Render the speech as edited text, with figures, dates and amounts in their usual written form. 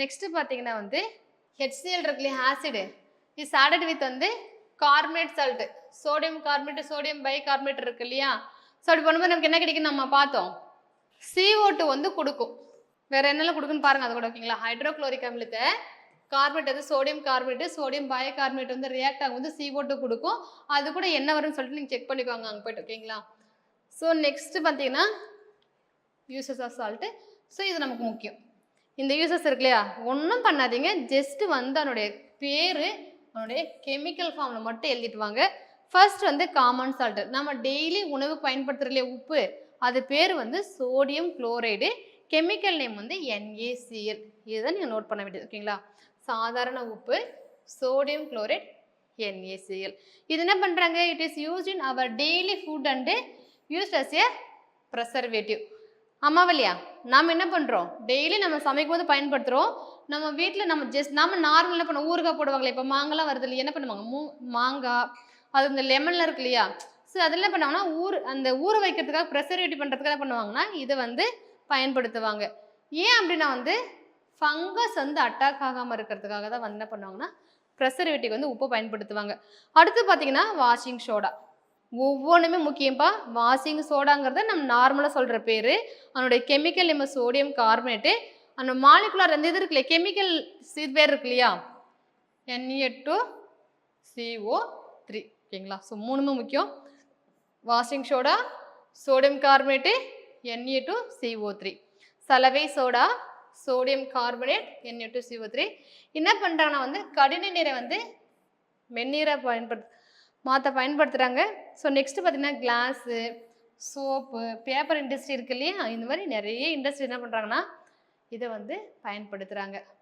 Next பார்த்தீங்கன்னா வந்து HCl இருக்கு இல்லையா ஆசிடு இஸ் ஆடட் வித் வந்து carbonate salt sodium carbonate sodium bicarbonate இருக்கு இல்லையா. ஸோ அப்படி பண்ணும்போது நமக்கு என்ன கிடைக்கும் நம்ம பார்த்தோம் CO2 வந்து கொடுக்கும். வேற என்னெல்லாம் கொடுக்குன்னு பாருங்க அது கூட ஓகேங்களா. ஹைட்ரோக்ளோரிக் அமிலத்தை கார்பனேட் வந்து சோடியம் கார்பனேட் சோடியம் பைகார்பனேட் வந்து ரியாக்ட் ஆகும் வந்து CO2 கொடுக்கும். அது கூட என்ன வரும்னு சொல்லிட்டு நீங்கள் செக் பண்ணிக்கோங்க அங்கே போய்ட்டு ஓகேங்களா. ஸோ நெக்ஸ்ட் பார்த்தீங்கன்னா யூசஸ் ஆஃப் சால்ட்டு. ஸோ இது நமக்கு முக்கியம். இந்த யூசஸ் இருக்கு இல்லையா ஒன்றும் பண்ணாதீங்க ஜஸ்ட் வந்து அதனுடைய பேர் அதனுடைய கெமிக்கல் ஃபார்மில் மட்டும் எழுதிட்டு வாங்க. ஃபர்ஸ்ட் வந்து காமன் சால்ட்டு நம்ம டெய்லி உணவு பயன்படுத்துகிற இல்லையா உப்பு அது பேர் வந்து சோடியம் குளோரைடு கெமிக்கல் நேம் வந்து NaCl. இதுதான் நீங்கள் நோட் பண்ண வேண்டியது ஓகேங்களா. சாதாரண உப்பு சோடியம் குளோரைட் NaCl. இது என்ன பண்ணுறாங்க it is used in our daily food and used as a preservative. ஆமாம் இல்லையா நாம் என்ன பண்ணுறோம் டெய்லி நம்ம சமைக்கும் போது பயன்படுத்துகிறோம். நம்ம வீட்டில் நம்ம நார்மல் என்ன பண்ணுவோம் ஊறுகாய் போடுவாங்களே இப்போ மாங்காய்லாம் வருது இல்லையா என்ன பண்ணுவாங்க மாங்காய் அது இந்த லெமனில் இருக்கு இல்லையா. ஸோ அதில் என்ன பண்ணுவாங்கன்னா அந்த ஊற வைக்கிறதுக்காக ப்ரெசர்வேட்டிவ் பண்ணுறதுக்காக என்ன பண்ணுவாங்கன்னா இதை வந்து பயன்படுத்துவாங்க. ஏன் அப்படின்னா வந்து ஃபங்கஸ் வந்து அட்டாக் ஆகாமல் இருக்கிறதுக்காக தான் வந்து என்ன பண்ணுவாங்கன்னா ப்ரெசர்வேட்டிவ் வந்து உப்பு பயன்படுத்துவாங்க. அடுத்து பார்த்தீங்கன்னா வாஷிங் சோடா ஒவ்வொன்றுமே முக்கியம்ப்பா. வாஷிங் சோடாங்கிறத நம்ம நார்மலாக சொல்கிற பேர் அதனுடைய கெமிக்கல் நம்ம சோடியம் கார்பனேட்டு அந்த மாலிகுலர் அந்த இது இருக்கு இல்லையா கெமிக்கல் இது பேர் இருக்கு இல்லையா Na2CO3 ஓகேங்களா. ஸோ மூணுமே முக்கியம் washing soda sodium carbonate Na2CO3 சலவை சோடா சோடியம் கார்பனேட் Na2CO3 என்ன பண்ணுறாங்கன்னா வந்து கடின நீரை வந்து மென்னீரை மாற்ற பயன்படுத்துகிறாங்க. ஸோ நெக்ஸ்ட் பார்த்தீங்கன்னா கிளாஸு சோப்பு பேப்பர் இண்டஸ்ட்ரி இருக்கு இல்லையா இந்த மாதிரி நிறைய இண்டஸ்ட்ரி என்ன பண்ணுறாங்கன்னா இதை வந்து பயன்படுத்துகிறாங்க.